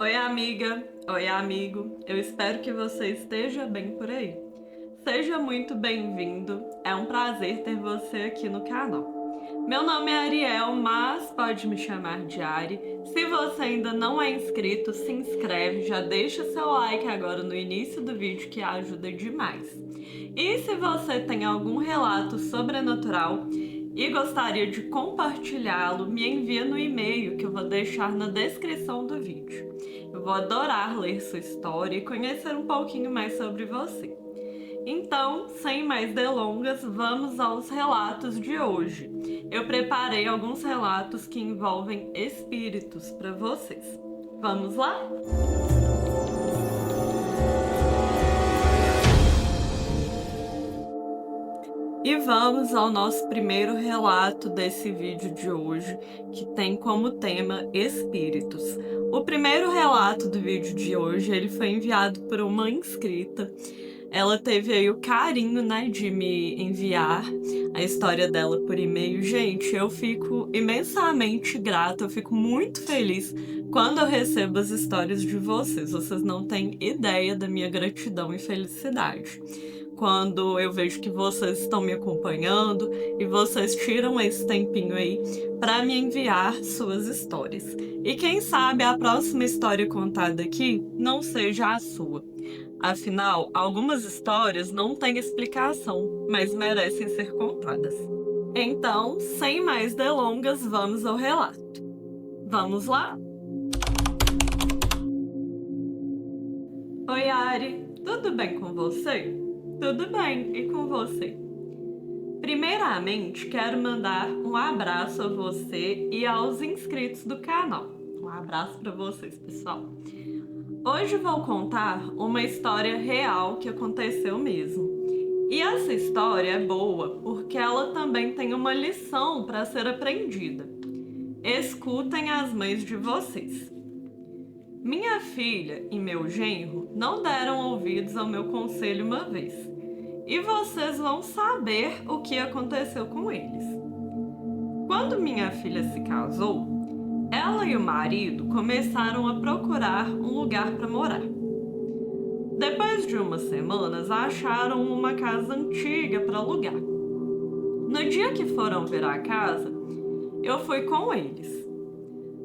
Oi, amiga! Oi, amigo! Eu espero que você esteja bem por aí. Seja muito bem-vindo, é um prazer ter você aqui no canal. Meu nome é Ariel, mas pode me chamar de Ari. Se você ainda não é inscrito, se inscreve, já deixa seu like agora no início do vídeo que ajuda demais. E se você tem algum relato sobrenatural e gostaria de compartilhá-lo, me envia no e-mail que eu vou deixar na descrição do vídeo. Eu vou adorar ler sua história e conhecer um pouquinho mais sobre você. Então, sem mais delongas, vamos aos relatos de hoje. Eu preparei alguns relatos que envolvem espíritos para vocês. Vamos lá? E vamos ao nosso primeiro relato desse vídeo de hoje, que tem como tema espíritos. O primeiro relato do vídeo de hoje, ele foi enviado por uma inscrita. Ela teve aí o carinho, né, de me enviar a história dela por e-mail. Gente, eu fico imensamente grata, eu fico muito feliz quando eu recebo as histórias de vocês. Vocês não têm ideia da minha gratidão e felicidade quando eu vejo que vocês estão me acompanhando e vocês tiram esse tempinho aí para me enviar suas histórias. E quem sabe a próxima história contada aqui não seja a sua. Afinal, algumas histórias não têm explicação, mas merecem ser contadas. Então, sem mais delongas, vamos ao relato. Vamos lá? Oi, Ari, tudo bem com você? Tudo bem, e com você? Primeiramente, quero mandar um abraço a você e aos inscritos do canal. Um abraço para vocês, pessoal. Hoje vou contar uma história real que aconteceu mesmo. E essa história é boa porque ela também tem uma lição para ser aprendida. Escutem as mães de vocês. Minha filha e meu genro não deram ouvidos ao meu conselho uma vez. E vocês vão saber o que aconteceu com eles. Quando minha filha se casou, ela e o marido começaram a procurar um lugar para morar. Depois de umas semanas, acharam uma casa antiga para alugar. No dia que foram ver a casa, eu fui com eles.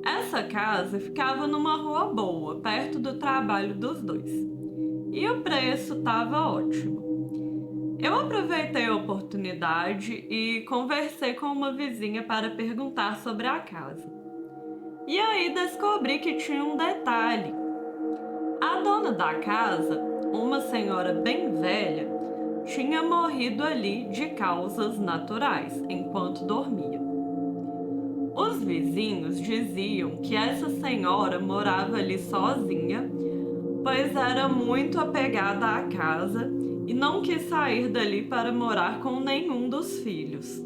Essa casa ficava numa rua boa, perto do trabalho dos dois. E o preço estava ótimo. Eu aproveitei a oportunidade e conversei com uma vizinha para perguntar sobre a casa. E aí descobri que tinha um detalhe. A dona da casa, uma senhora bem velha, tinha morrido ali de causas naturais enquanto dormia. Os vizinhos diziam que essa senhora morava ali sozinha, pois era muito apegada à casa e não quis sair dali para morar com nenhum dos filhos.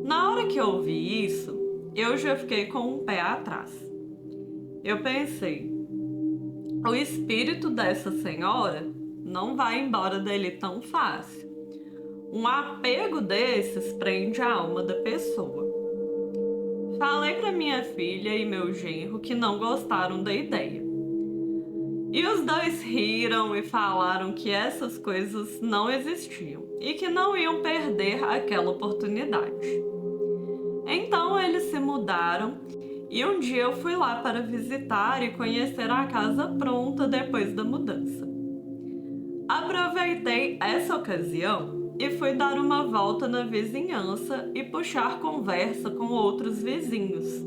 Na hora que eu ouvi isso, eu já fiquei com um pé atrás. Eu pensei, o espírito dessa senhora não vai embora dali tão fácil. Um apego desses prende a alma da pessoa. Falei para minha filha e meu genro que não gostaram da ideia. E os dois riram e falaram que essas coisas não existiam e que não iam perder aquela oportunidade. Então eles se mudaram e um dia eu fui lá para visitar e conhecer a casa pronta depois da mudança. Aproveitei essa ocasião e fui dar uma volta na vizinhança e puxar conversa com outros vizinhos.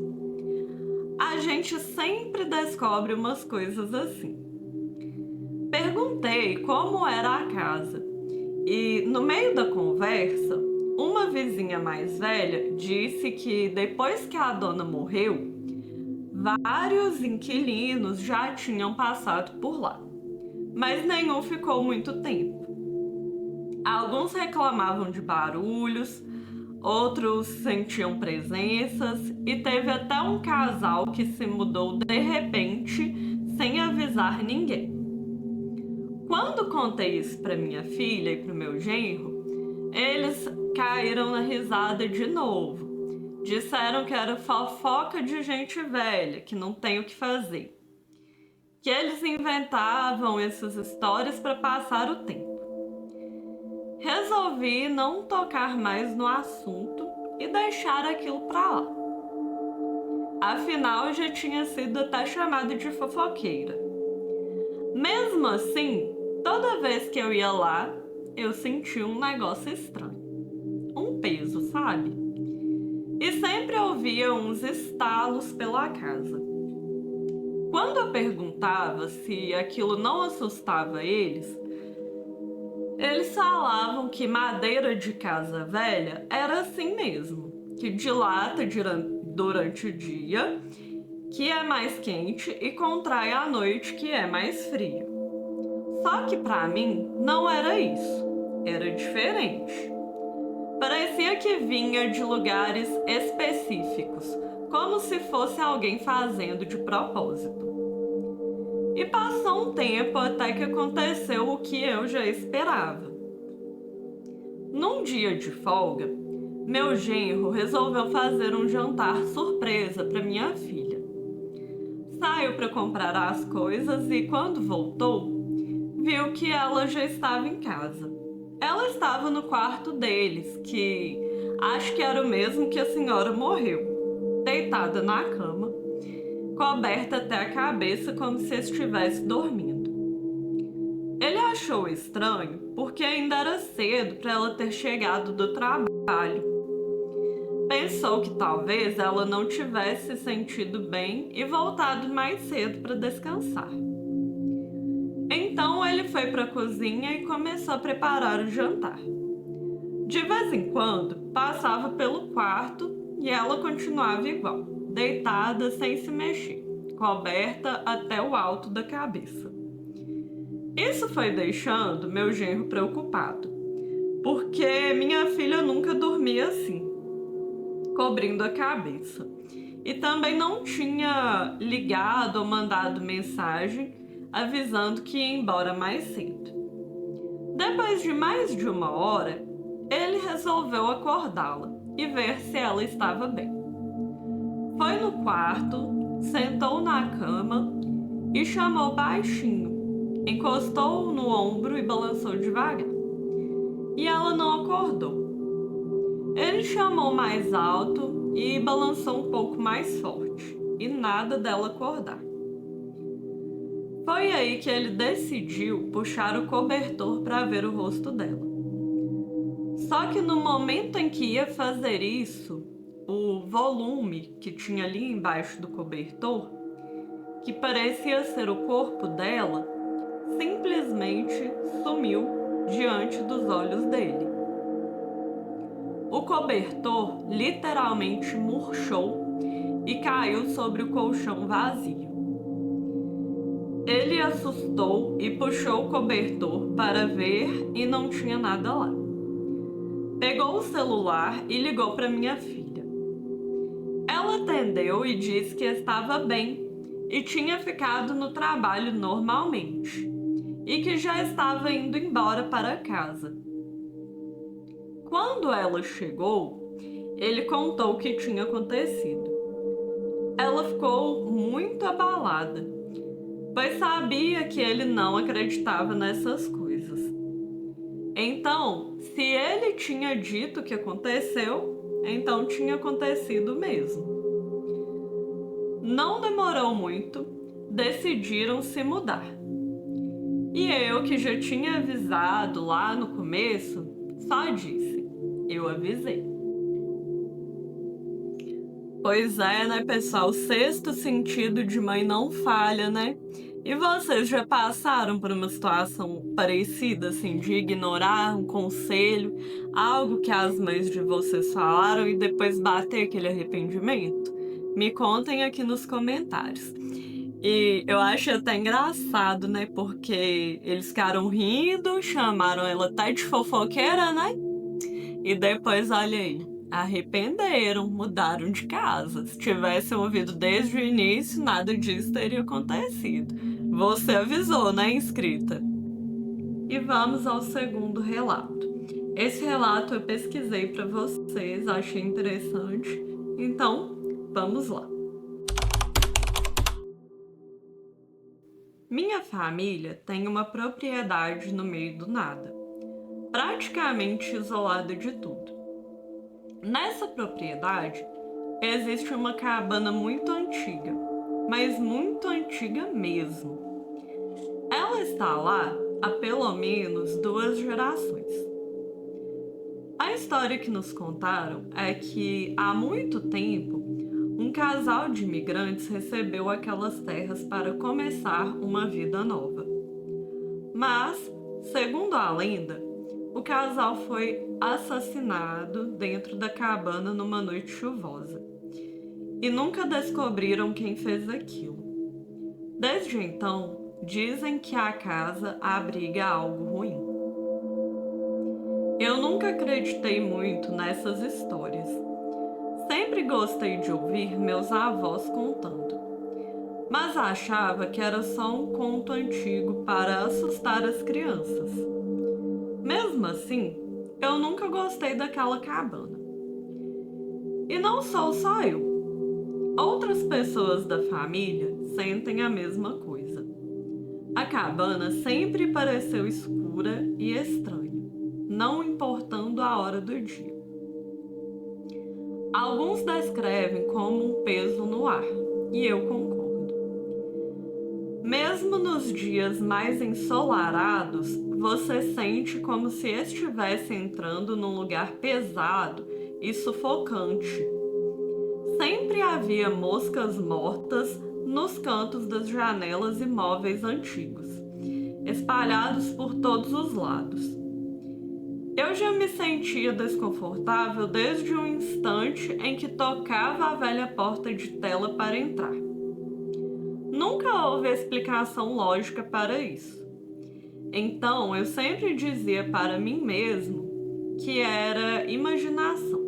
A gente sempre descobre umas coisas assim. Perguntei como era a casa e, no meio da conversa, uma vizinha mais velha disse que depois que a dona morreu, vários inquilinos já tinham passado por lá, mas nenhum ficou muito tempo. Alguns reclamavam de barulhos, outros sentiam presenças e teve até um casal que se mudou de repente sem avisar ninguém. Quando contei isso para minha filha e para o meu genro, eles caíram na risada de novo. Disseram que era fofoca de gente velha, que não tem o que fazer. que eles inventavam essas histórias para passar o tempo. Resolvi não tocar mais no assunto e deixar aquilo para lá. Afinal, já tinha sido até chamada de fofoqueira. Mesmo assim, toda vez que eu ia lá, eu sentia um negócio estranho. Um peso, sabe? E sempre ouvia uns estalos pela casa. Quando eu perguntava se aquilo não assustava eles falavam que madeira de casa velha era assim mesmo, que dilata durante o dia, que é mais quente, e contrai à noite, que é mais frio. Só que para mim não era isso, era diferente. Parecia que vinha de lugares específicos, como se fosse alguém fazendo de propósito. E passou um tempo até que aconteceu o que eu já esperava. Num dia de folga, meu genro resolveu fazer um jantar surpresa para minha filha. Saiu para comprar as coisas e, quando voltou, viu que ela já estava em casa. Ela estava no quarto deles, que acho que era o mesmo que a senhora morreu, deitada na cama, coberta até a cabeça como se estivesse dormindo. Ele achou estranho porque ainda era cedo para ela ter chegado do trabalho. Pensou que talvez ela não tivesse se sentido bem e voltado mais cedo para descansar. Então ele foi para a cozinha e começou a preparar o jantar. De vez em quando passava pelo quarto e ela continuava igual, deitada sem se mexer, coberta até o alto da cabeça. Isso foi deixando meu genro preocupado, porque minha filha nunca dormia assim, cobrindo a cabeça. E também não tinha ligado ou mandado mensagem avisando que ia embora mais cedo. Depois de mais de 1 hora, ele resolveu acordá-la e ver se ela estava bem. Foi no quarto, sentou na cama e chamou baixinho. Encostou no ombro e balançou devagar. E ela não acordou. Ele chamou mais alto e balançou um pouco mais forte. E nada dela acordar. Foi aí que ele decidiu puxar o cobertor para ver o rosto dela. Só que no momento em que ia fazer isso, o volume que tinha ali embaixo do cobertor, que parecia ser o corpo dela, simplesmente sumiu diante dos olhos dele. O cobertor literalmente murchou e caiu sobre o colchão vazio. Ele assustou e puxou o cobertor para ver e não tinha nada lá. Pegou o celular e ligou para minha filha. Ela atendeu e disse que estava bem e tinha ficado no trabalho normalmente e que já estava indo embora para casa. Quando ela chegou, ele contou o que tinha acontecido. Ela ficou muito abalada, pois sabia que ele não acreditava nessas coisas. Então, se ele tinha dito o que aconteceu, então tinha acontecido mesmo. Não demorou muito, decidiram se mudar. E eu, que já tinha avisado lá no começo, só disse: eu avisei. Pois é, né, pessoal? O sexto sentido de mãe não falha, né? E vocês já passaram por uma situação parecida, assim, de ignorar um conselho, algo que as mães de vocês falaram e depois bater aquele arrependimento? Me contem aqui nos comentários. E eu acho até engraçado, né? Porque eles ficaram rindo, chamaram ela até de fofoqueira, né? E depois, olha aí, arrependeram, mudaram de casa. Se tivessem ouvido desde o início, nada disso teria acontecido. Você avisou, né, inscrita? E vamos ao segundo relato. Esse relato eu pesquisei para vocês, achei interessante. Então, vamos lá. Minha família tem uma propriedade no meio do nada, praticamente isolada de tudo. Nessa propriedade existe uma cabana muito antiga, mas muito antiga mesmo. Ela está lá há pelo menos 2 gerações. A história que nos contaram é que há muito tempo um casal de imigrantes recebeu aquelas terras para começar uma vida nova. Mas, segundo a lenda, o casal foi assassinado dentro da cabana numa noite chuvosa e nunca descobriram quem fez aquilo. Desde então, dizem que a casa abriga algo ruim. Eu nunca acreditei muito nessas histórias. Sempre gostei de ouvir meus avós contando, mas achava que era só um conto antigo para assustar as crianças. Mesmo assim, eu nunca gostei daquela cabana. E não sou só eu. Outras pessoas da família sentem a mesma coisa. A cabana sempre pareceu escura e estranha, não importando a hora do dia. Alguns descrevem como um peso no ar, e eu concordo. Mesmo nos dias mais ensolarados, você sente como se estivesse entrando num lugar pesado e sufocante. Sempre havia moscas mortas nos cantos das janelas e móveis antigos, espalhados por todos os lados. Eu já me sentia desconfortável desde o instante em que tocava a velha porta de tela para entrar. Nunca houve explicação lógica para isso. Então eu sempre dizia para mim mesmo que era imaginação.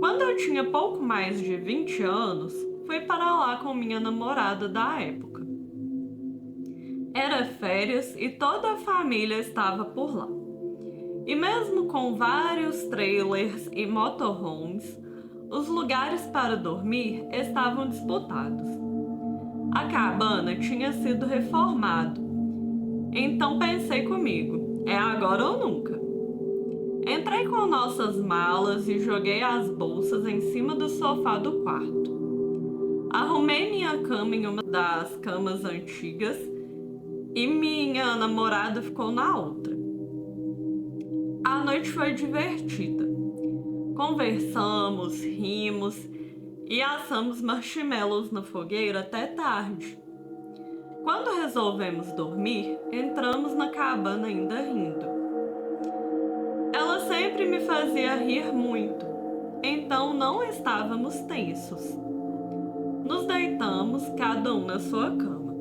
Quando eu tinha pouco mais de 20 anos, fui para lá com minha namorada da época. Era férias e toda a família estava por lá. E mesmo com vários trailers e motorhomes, os lugares para dormir estavam disputados. A cabana tinha sido reformado, então pensei comigo, é agora ou nunca. Entrei com nossas malas e joguei as bolsas em cima do sofá do quarto. Arrumei minha cama em uma das camas antigas e minha namorada ficou na outra. A noite foi divertida. Conversamos, rimos e assamos marshmallows na fogueira até tarde. Quando resolvemos dormir, entramos na cabana ainda rindo. Ela sempre me fazia rir muito, então não estávamos tensos. Nos deitamos, cada um na sua cama,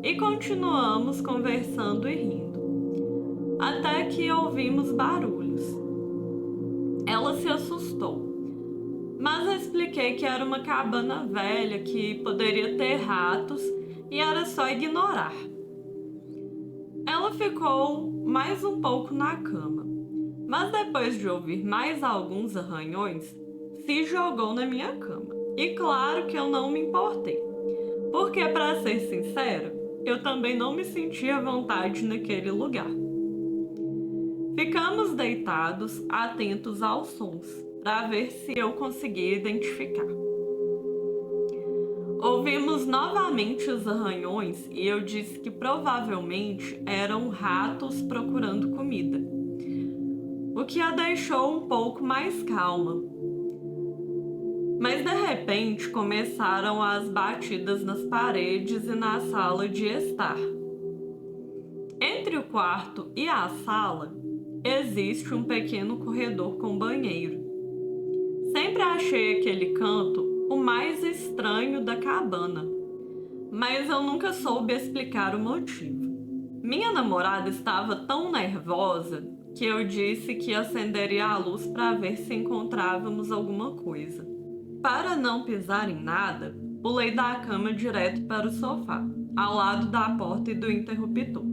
e continuamos conversando e rindo, até que ouvimos barulhos. Ela se assustou, mas eu expliquei que era uma cabana velha que poderia ter ratos e era só ignorar. Ela ficou mais um pouco na cama, mas depois de ouvir mais alguns arranhões, se jogou na minha cama. E claro que eu não me importei, porque, para ser sincera, eu também não me sentia à vontade naquele lugar. Ficamos deitados, atentos aos sons, para ver se eu conseguia identificar. Ouvimos novamente os arranhões e eu disse que provavelmente eram ratos procurando comida, o que a deixou um pouco mais calma. Mas de repente começaram as batidas nas paredes e na sala de estar. Entre o quarto e a sala existe um pequeno corredor com banheiro. Sempre achei aquele canto o mais estranho da cabana, mas eu nunca soube explicar o motivo. Minha namorada estava tão nervosa que eu disse que acenderia a luz para ver se encontrávamos alguma coisa. Para não pisar em nada, pulei da cama direto para o sofá, ao lado da porta e do interruptor.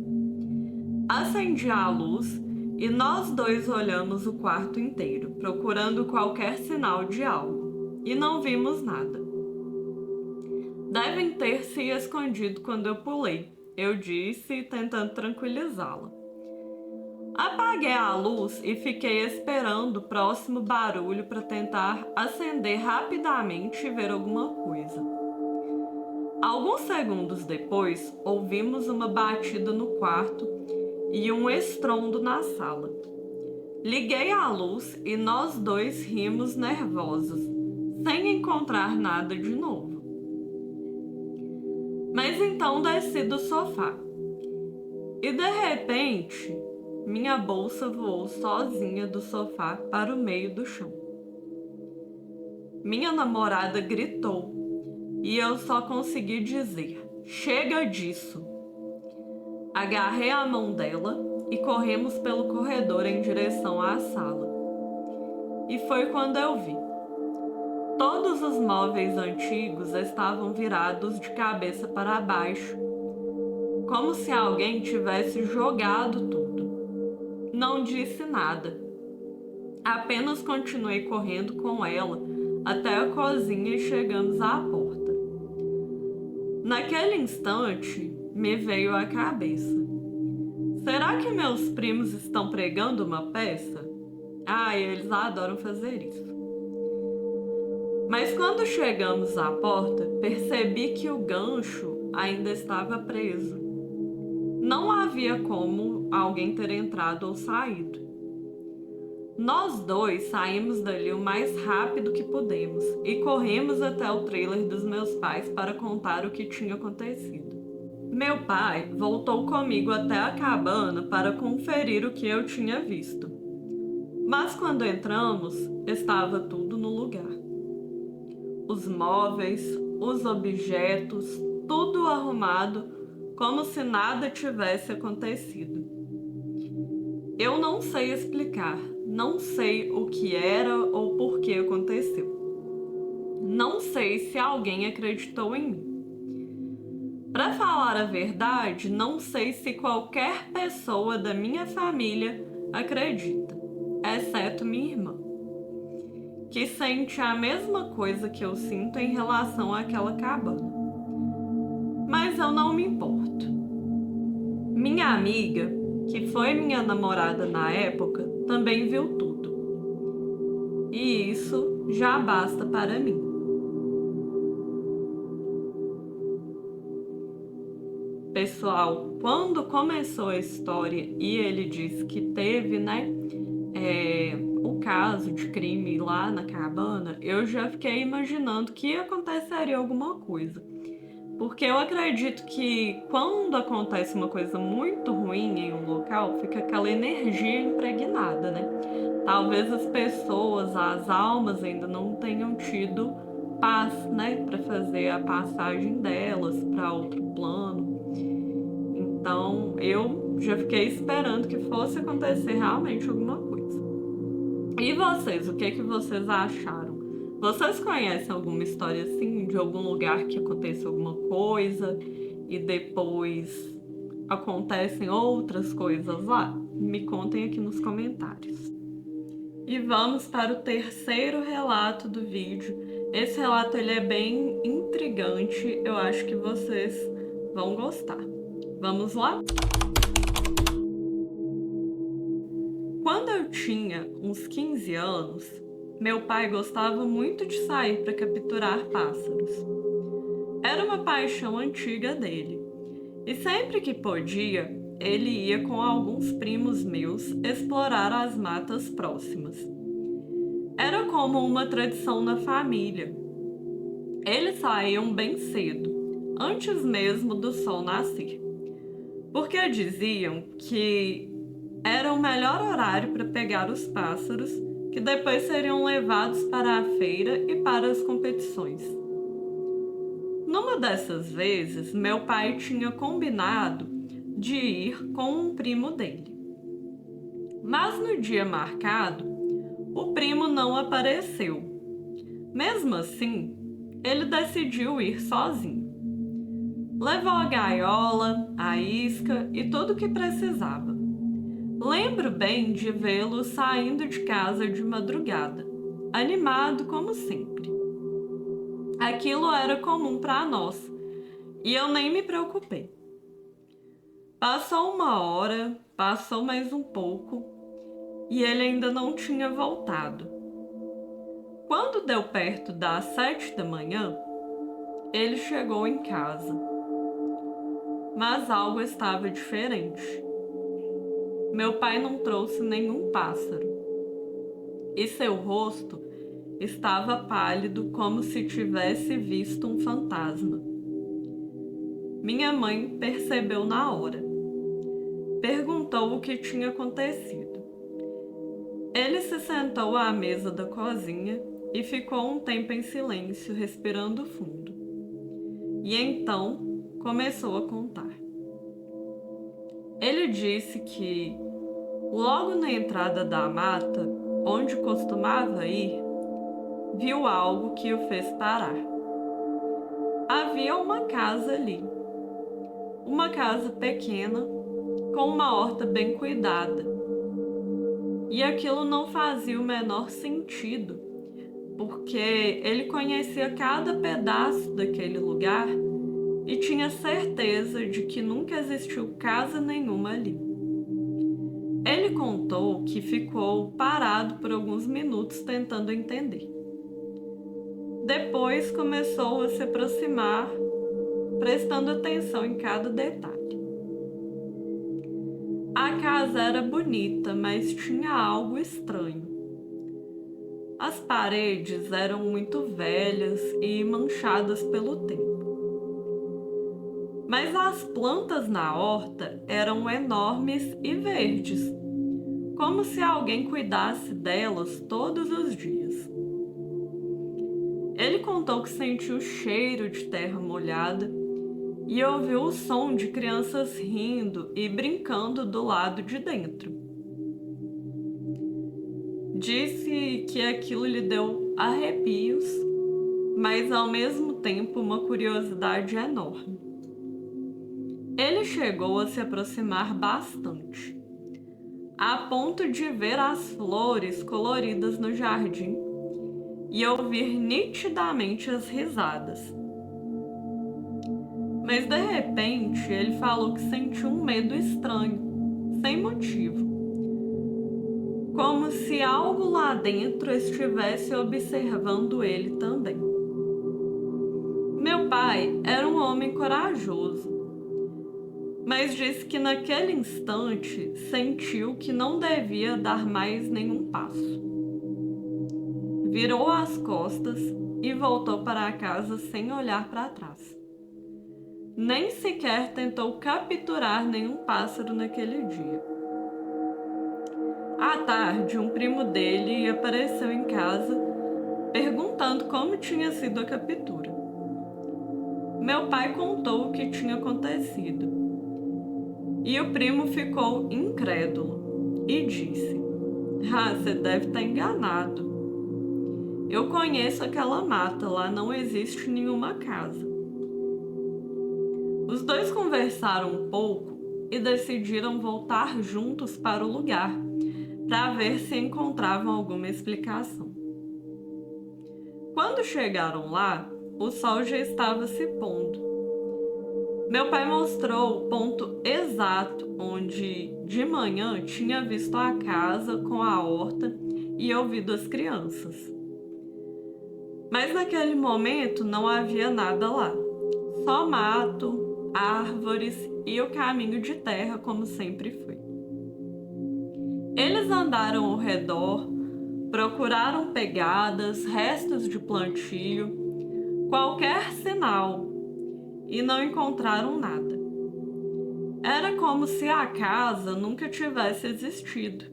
Acendi a luz e nós dois olhamos o quarto inteiro, procurando qualquer sinal de algo, e não vimos nada. Devem ter se escondido quando eu pulei, eu disse, tentando tranquilizá-la. Apaguei a luz e fiquei esperando o próximo barulho para tentar acender rapidamente e ver alguma coisa. Alguns segundos depois, ouvimos uma batida no quarto e um estrondo na sala. Liguei a luz e nós dois rimos nervosos, sem encontrar nada de novo. Mas então desci do sofá e de repente minha bolsa voou sozinha do sofá para o meio do chão. Minha namorada gritou e eu só consegui dizer: "Chega disso!" Agarrei a mão dela e corremos pelo corredor em direção à sala. E foi quando eu vi. Todos os móveis antigos estavam virados de cabeça para baixo, como se alguém tivesse jogado tudo. Não disse nada. Apenas continuei correndo com ela até a cozinha e chegamos à porta. Naquele instante, me veio à cabeça: será que meus primos estão pregando uma peça? Eles adoram fazer isso. Mas quando chegamos à porta, percebi que o gancho ainda estava preso. Não havia como alguém ter entrado ou saído. Nós dois saímos dali o mais rápido que pudemos e corremos até o trailer dos meus pais para contar o que tinha acontecido. Meu pai voltou comigo até a cabana para conferir o que eu tinha visto. Mas quando entramos, estava tudo no lugar. Os móveis, os objetos, tudo arrumado, como se nada tivesse acontecido. Eu não sei explicar, não sei o que era ou por que aconteceu. Não sei se alguém acreditou em mim. Para falar a verdade, não sei se qualquer pessoa da minha família acredita, exceto minha irmã, que sente a mesma coisa que eu sinto em relação àquela cabana. Mas eu não me importo. Minha amiga, que foi minha namorada na época, também viu tudo. E isso já basta para mim. Pessoal, quando começou a história e ele disse que teve, o caso de crime lá na cabana, eu já fiquei imaginando que aconteceria alguma coisa. Porque eu acredito que quando acontece uma coisa muito ruim em um local, fica aquela energia impregnada, né? Talvez as pessoas, as almas ainda não tenham tido paz, né, para fazer a passagem delas para outro plano. Então, eu já fiquei esperando que fosse acontecer realmente alguma coisa. E vocês, o que vocês acharam? Vocês conhecem alguma história assim, de algum lugar que aconteceu alguma coisa e depois acontecem outras coisas lá? Me contem aqui nos comentários. E vamos para o terceiro relato do vídeo. Esse relato ele é bem intrigante, eu acho que vocês vão gostar. Vamos lá? Quando eu tinha uns 15 anos, meu pai gostava muito de sair para capturar pássaros. Era uma paixão antiga dele. E sempre que podia, ele ia com alguns primos meus explorar as matas próximas. Era como uma tradição na família. Eles saíam bem cedo, antes mesmo do sol nascer, porque diziam que era o melhor horário para pegar os pássaros, que depois seriam levados para a feira e para as competições. Numa dessas vezes, meu pai tinha combinado de ir com um primo dele. Mas no dia marcado, o primo não apareceu. Mesmo assim, ele decidiu ir sozinho. Levou a gaiola, a isca e tudo o que precisava. Lembro bem de vê-lo saindo de casa de madrugada, animado como sempre. Aquilo era comum para nós, e eu nem me preocupei. Passou 1 hora, passou mais um pouco e ele ainda não tinha voltado. Quando deu perto das 7 da manhã, ele chegou em casa, mas algo estava diferente. Meu pai não trouxe nenhum pássaro e seu rosto estava pálido como se tivesse visto um fantasma. Minha mãe percebeu na hora. Perguntou o que tinha acontecido. Ele se sentou à mesa da cozinha e ficou um tempo em silêncio, respirando fundo. E então começou a contar. Ele disse que, logo na entrada da mata, onde costumava ir, viu algo que o fez parar. Havia uma casa ali. Uma casa pequena, com uma horta bem cuidada. E aquilo não fazia o menor sentido, porque ele conhecia cada pedaço daquele lugar e tinha certeza de que nunca existiu casa nenhuma ali. Ele contou que ficou parado por alguns minutos tentando entender. Depois começou a se aproximar, prestando atenção em cada detalhe. A casa era bonita, mas tinha algo estranho. As paredes eram muito velhas e manchadas pelo tempo. Mas as plantas na horta eram enormes e verdes, como se alguém cuidasse delas todos os dias. Ele contou que sentiu o cheiro de terra molhada e ouviu o som de crianças rindo e brincando do lado de dentro. Disse que aquilo lhe deu arrepios, mas ao mesmo tempo uma curiosidade enorme. Ele chegou a se aproximar bastante, a ponto de ver as flores coloridas no jardim e ouvir nitidamente as risadas. Mas de repente ele falou que sentiu um medo estranho, sem motivo. Como se algo lá dentro estivesse observando ele também. Meu pai era um homem corajoso, mas disse que naquele instante sentiu que não devia dar mais nenhum passo. Virou as costas e voltou para a casa sem olhar para trás. Nem sequer tentou capturar nenhum pássaro naquele dia. À tarde, um primo dele apareceu em casa, perguntando como tinha sido a captura. Meu pai contou o que tinha acontecido. E o primo ficou incrédulo e disse: você deve estar enganado. Eu conheço aquela mata, lá não existe nenhuma casa. Os dois conversaram um pouco e decidiram voltar juntos para o lugar, para ver se encontravam alguma explicação. Quando chegaram lá, o sol já estava se pondo. Meu pai mostrou o ponto exato onde, de manhã, tinha visto a casa com a horta e ouvido as crianças. Mas naquele momento não havia nada lá, só mato, árvores e o caminho de terra como sempre foi. Eles andaram ao redor, procuraram pegadas, restos de plantio, qualquer sinal, e não encontraram nada. Era como se a casa nunca tivesse existido.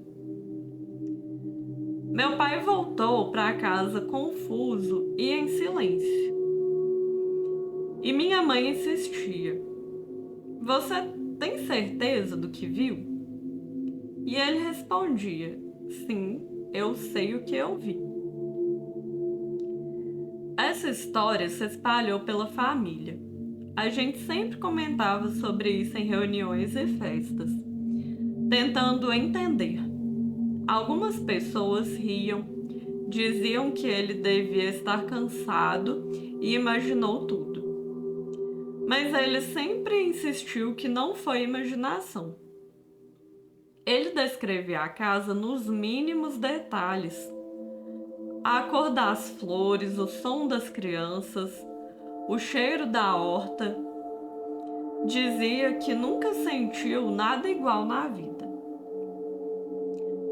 Meu pai voltou para casa confuso e em silêncio. E minha mãe insistia: você tem certeza do que viu? E ele respondia: sim, eu sei o que eu vi. Essa história se espalhou pela família. A gente sempre comentava sobre isso em reuniões e festas, tentando entender. Algumas pessoas riam, diziam que ele devia estar cansado e imaginou tudo. mas ele sempre insistiu que não foi imaginação. Ele descrevia a casa nos mínimos detalhes. A cor das flores, o som das crianças, o cheiro da horta. Dizia que nunca sentiu nada igual na vida.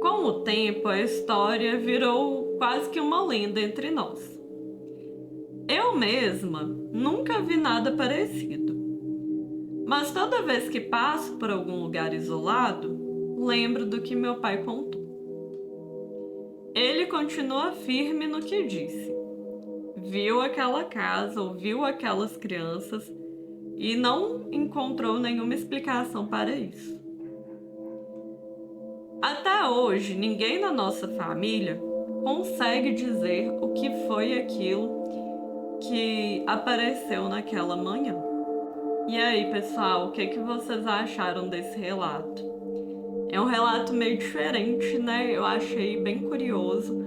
Com o tempo, a história virou quase que uma lenda entre nós. Eu mesma nunca vi nada parecido. Mas toda vez que passo por algum lugar isolado, lembro do que meu pai contou. Ele continua firme no que disse. Viu aquela casa, ouviu aquelas crianças e não encontrou nenhuma explicação para isso. Até hoje, ninguém na nossa família consegue dizer o que foi aquilo que apareceu naquela manhã. E aí, pessoal, o que vocês acharam desse relato? É um relato meio diferente, né? Eu achei bem curioso,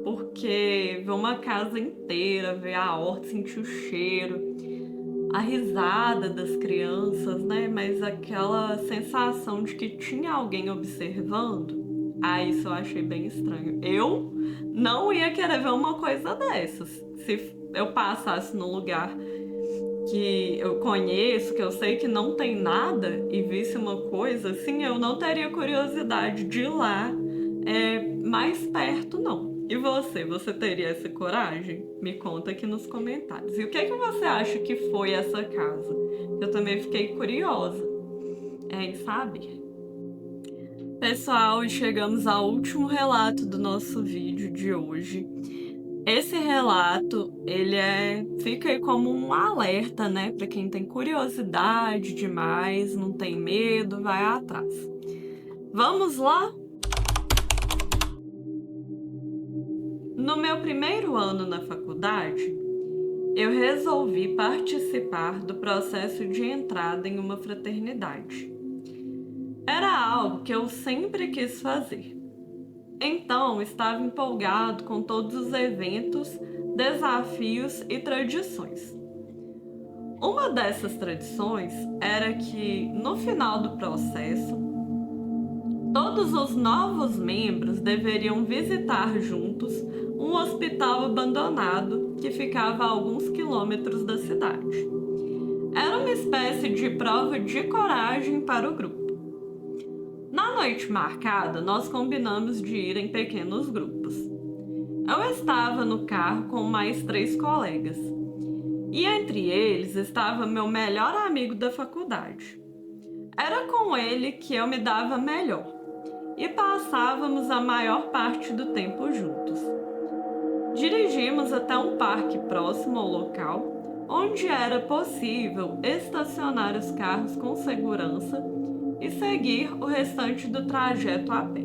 porque ver uma casa inteira, ver a horta, sentir o cheiro, a risada das crianças, né? Mas aquela sensação de que tinha alguém observando, isso eu achei bem estranho. Eu não ia querer ver uma coisa dessas. Se eu passasse num lugar que eu conheço, que eu sei que não tem nada, e visse uma coisa assim, eu não teria curiosidade de ir lá mais perto, não. E você teria essa coragem? Me conta aqui nos comentários. E o que você acha que foi essa casa? Eu também fiquei curiosa em saber. Pessoal, chegamos ao último relato do nosso vídeo de hoje. Esse relato, fica aí como um alerta, né? Para quem tem curiosidade demais, não tem medo, vai atrás. Vamos lá? No meu primeiro ano na faculdade, eu resolvi participar do processo de entrada em uma fraternidade. Era algo que eu sempre quis fazer. Então, estava empolgado com todos os eventos, desafios e tradições. Uma dessas tradições era que, no final do processo, todos os novos membros deveriam visitar juntos um hospital abandonado que ficava a alguns quilômetros da cidade. Era uma espécie de prova de coragem para o grupo. Na noite marcada, nós combinamos de ir em pequenos grupos. Eu estava no carro com mais 3 colegas, e entre eles estava meu melhor amigo da faculdade. Era com ele que eu me dava melhor, e passávamos a maior parte do tempo juntos. Dirigimos até um parque próximo ao local, onde era possível estacionar os carros com segurança e seguir o restante do trajeto a pé.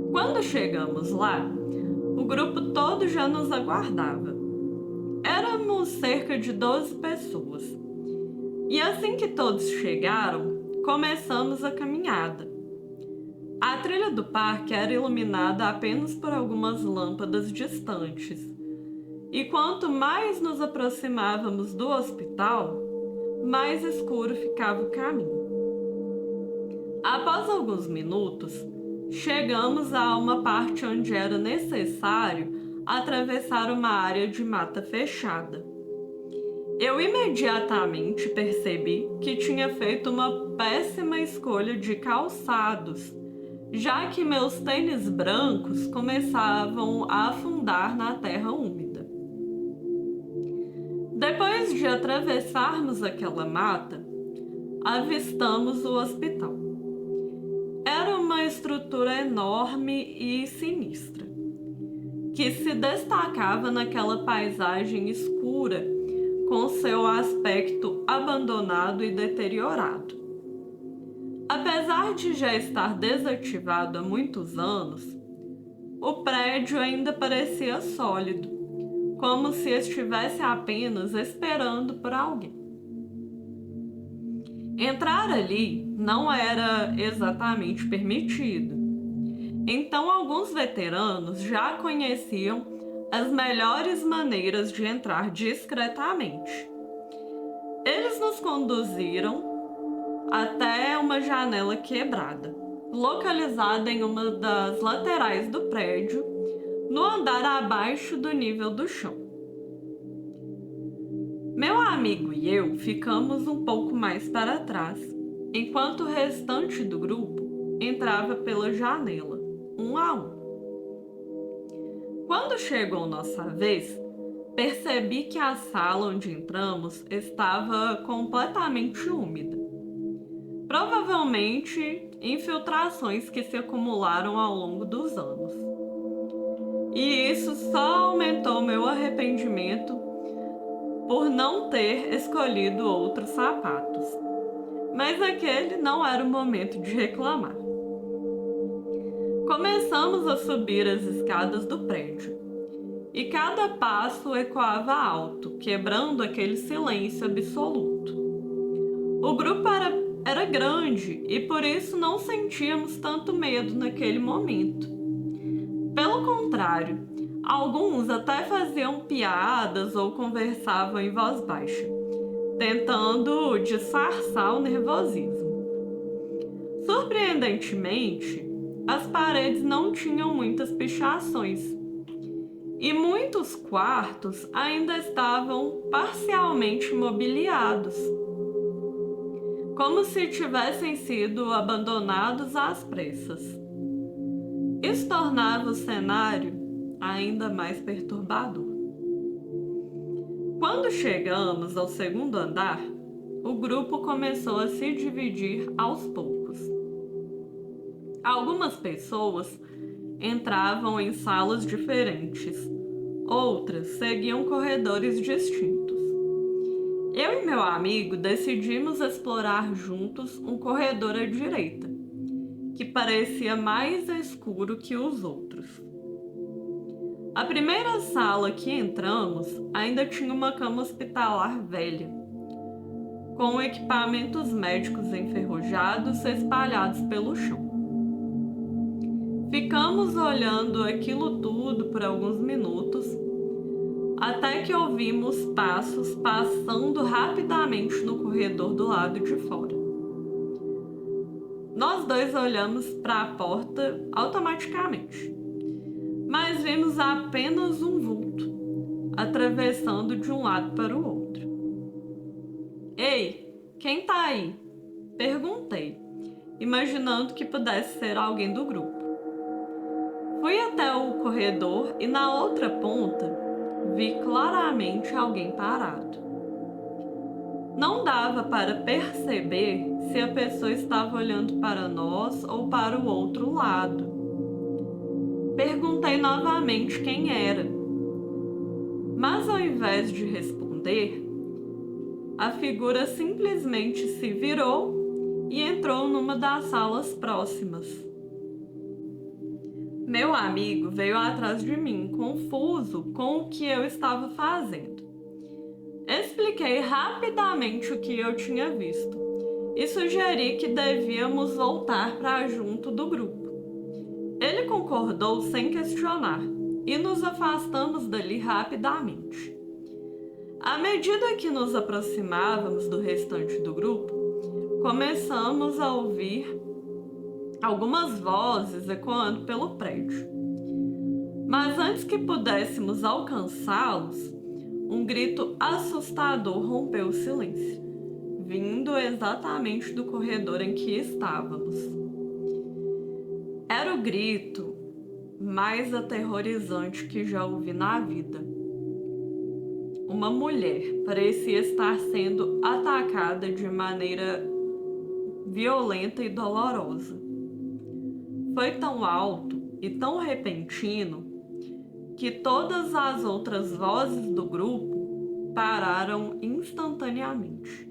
Quando chegamos lá, o grupo todo já nos aguardava. Éramos cerca de 12 pessoas. E assim que todos chegaram, começamos a caminhada. A trilha do parque era iluminada apenas por algumas lâmpadas distantes. E quanto mais nos aproximávamos do hospital, mais escuro ficava o caminho. Após alguns minutos, chegamos a uma parte onde era necessário atravessar uma área de mata fechada. Eu imediatamente percebi que tinha feito uma péssima escolha de calçados, já que meus tênis brancos começavam a afundar na terra úmida. Depois de atravessarmos aquela mata, avistamos o hospital. Era uma estrutura enorme e sinistra, que se destacava naquela paisagem escura com seu aspecto abandonado e deteriorado. Apesar de já estar desativado há muitos anos, o prédio ainda parecia sólido, como se estivesse apenas esperando por alguém. Entrar ali não era exatamente permitido. Então, alguns veteranos já conheciam as melhores maneiras de entrar discretamente. nos conduziram até uma janela quebrada, localizada em uma das laterais do prédio, no andar abaixo do nível do chão. Meu amigo e eu ficamos um pouco mais para trás, enquanto o restante do grupo entrava pela janela, um a um. Quando chegou nossa vez, percebi que a sala onde entramos estava completamente úmida. Provavelmente infiltrações que se acumularam ao longo dos anos. E isso só aumentou meu arrependimento por não ter escolhido outros sapatos. Mas aquele não era o momento de reclamar. Começamos a subir as escadas do prédio. E cada passo ecoava alto, quebrando aquele silêncio absoluto. O grupo era grande e por isso não sentíamos tanto medo naquele momento. Pelo contrário, alguns até faziam piadas ou conversavam em voz baixa, tentando disfarçar o nervosismo. Surpreendentemente, as paredes não tinham muitas pichações e muitos quartos ainda estavam parcialmente mobiliados, como se tivessem sido abandonados às pressas. Isso tornava o cenário ainda mais perturbador. Quando chegamos ao segundo andar, o grupo começou a se dividir aos poucos. Algumas pessoas entravam em salas diferentes, outras seguiam corredores distintos. Eu e meu amigo decidimos explorar juntos um corredor à direita, que parecia mais escuro que os outros. A primeira sala que entramos ainda tinha uma cama hospitalar velha, com equipamentos médicos enferrujados espalhados pelo chão. Ficamos olhando aquilo tudo por alguns minutos, até que ouvimos passos passando rapidamente no corredor do lado de fora. Nós dois olhamos para a porta automaticamente, mas vimos apenas um vulto, atravessando de um lado para o outro. Ei, quem tá aí? Perguntei, imaginando que pudesse ser alguém do grupo. Fui até o corredor e na outra ponta vi claramente alguém parado. Não dava para perceber se a pessoa estava olhando para nós ou para o outro lado. Perguntei novamente quem era, mas ao invés de responder, a figura simplesmente se virou e entrou numa das salas próximas. Meu amigo veio atrás de mim, confuso com o que eu estava fazendo. Expliquei rapidamente o que eu tinha visto e sugeri que devíamos voltar para junto do grupo. Ele concordou sem questionar e nos afastamos dali rapidamente. À medida que nos aproximávamos do restante do grupo, começamos a ouvir algumas vozes ecoando pelo prédio. Mas antes que pudéssemos alcançá-los, um grito assustador rompeu o silêncio, vindo exatamente do corredor em que estávamos. Era o grito mais aterrorizante que já ouvi na vida. Uma mulher parecia estar sendo atacada de maneira violenta e dolorosa. Foi tão alto e tão repentino que todas as outras vozes do grupo pararam instantaneamente.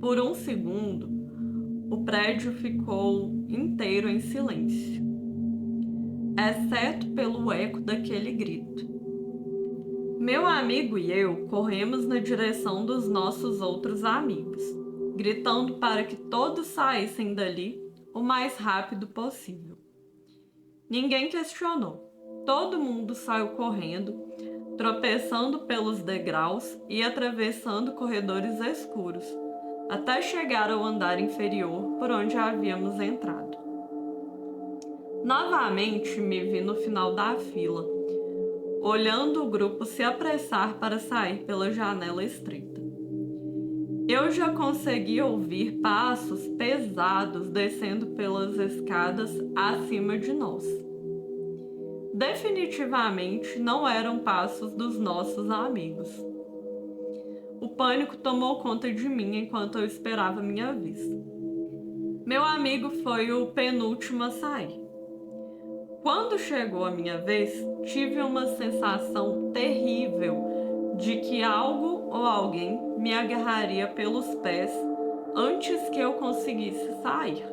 Por um segundo, o prédio ficou inteiro em silêncio, exceto pelo eco daquele grito. Meu amigo e eu corremos na direção dos nossos outros amigos, gritando para que todos saíssem dali o mais rápido possível. Ninguém questionou. Todo mundo saiu correndo, tropeçando pelos degraus e atravessando corredores escuros, até chegar ao andar inferior por onde havíamos entrado. Novamente me vi no final da fila, olhando o grupo se apressar para sair pela janela estreita. Eu já conseguia ouvir passos pesados descendo pelas escadas acima de nós. Definitivamente não eram passos dos nossos amigos. O pânico tomou conta de mim enquanto eu esperava minha vez. Meu amigo foi o penúltimo a sair. Quando chegou a minha vez, tive uma sensação terrível de que algo ou alguém me agarraria pelos pés antes que eu conseguisse sair.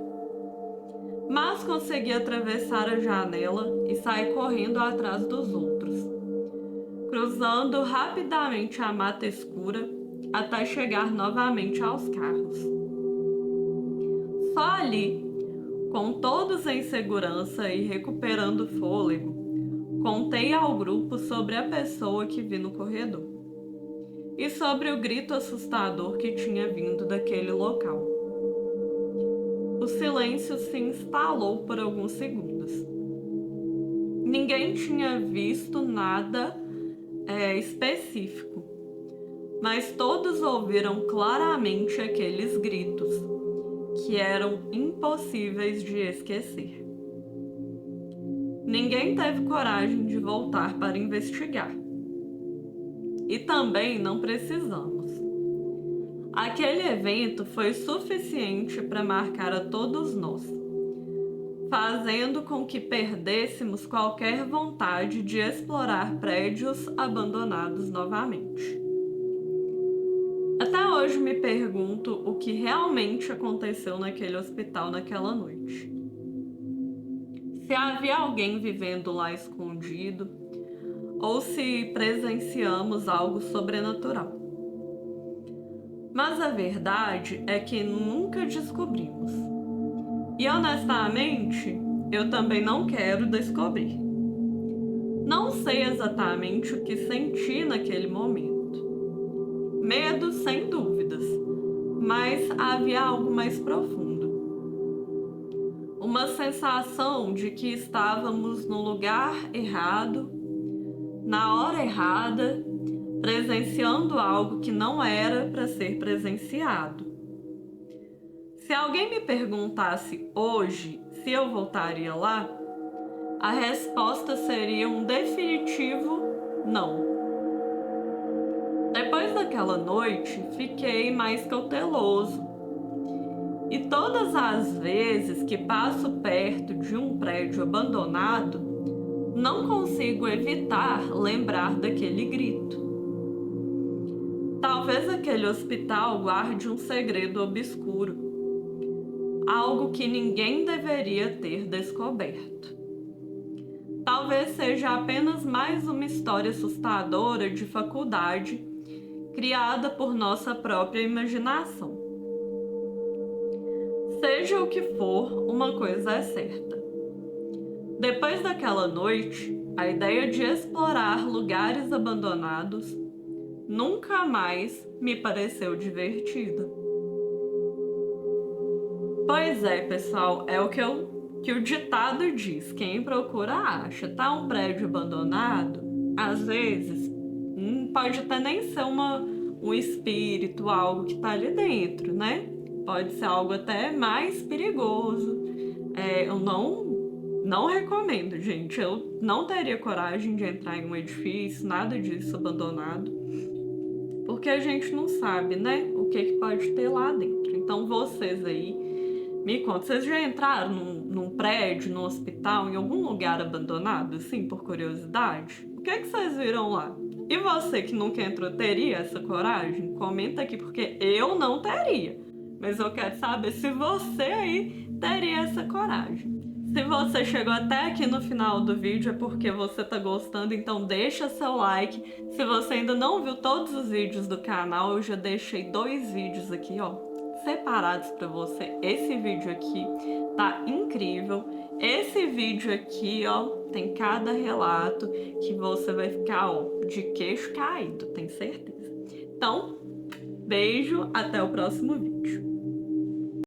Mas consegui atravessar a janela e sair correndo atrás dos outros, cruzando rapidamente a mata escura até chegar novamente aos carros. Só ali, com todos em segurança e recuperando fôlego, contei ao grupo sobre a pessoa que vi no corredor e sobre o grito assustador que tinha vindo daquele local. O silêncio se instalou por alguns segundos. Ninguém tinha visto nada específico, mas todos ouviram claramente aqueles gritos, que eram impossíveis de esquecer. Ninguém teve coragem de voltar para investigar. E também não precisamos. Aquele evento foi suficiente para marcar a todos nós, fazendo com que perdêssemos qualquer vontade de explorar prédios abandonados novamente. Até hoje me pergunto o que realmente aconteceu naquele hospital naquela noite. Se havia alguém vivendo lá escondido, ou se presenciamos algo sobrenatural. Mas a verdade é que nunca descobrimos. E honestamente, eu também não quero descobrir. Não sei exatamente o que senti naquele momento. Medo, sem dúvidas, mas havia algo mais profundo. Uma sensação de que estávamos no lugar errado, na hora errada, presenciando algo que não era para ser presenciado. Se alguém me perguntasse hoje se eu voltaria lá, a resposta seria um definitivo não. Depois daquela noite, fiquei mais cauteloso. E todas as vezes que passo perto de um prédio abandonado, não consigo evitar lembrar daquele grito. Talvez aquele hospital guarde um segredo obscuro, algo que ninguém deveria ter descoberto. Talvez seja apenas mais uma história assustadora de faculdade, criada por nossa própria imaginação. Seja o que for, uma coisa é certa. Depois daquela noite, a ideia de explorar lugares abandonados nunca mais me pareceu divertida. Pois é, pessoal, é o que o ditado diz: quem procura acha. Tá um prédio abandonado, às vezes pode até nem ser um espírito, algo que tá ali dentro, né? Pode ser algo até mais perigoso. Eu não recomendo, gente. Eu não teria coragem de entrar em um edifício, nada disso abandonado, porque a gente não sabe, né, o que pode ter lá dentro. Então vocês aí, me contam, vocês já entraram num prédio, num hospital, em algum lugar abandonado, assim, por curiosidade? O que vocês viram lá? E você que nunca entrou, teria essa coragem? Comenta aqui, porque eu não teria. Mas eu quero saber se você aí teria essa coragem. Se você chegou até aqui no final do vídeo é porque você tá gostando, então deixa seu like. Se você ainda não viu todos os vídeos do canal, eu já deixei 2 vídeos aqui, ó, separados para você. Esse vídeo aqui tá incrível. Esse vídeo aqui, ó, tem cada relato que você vai ficar, ó, de queixo caído, tenho certeza. Então, beijo, até o próximo vídeo.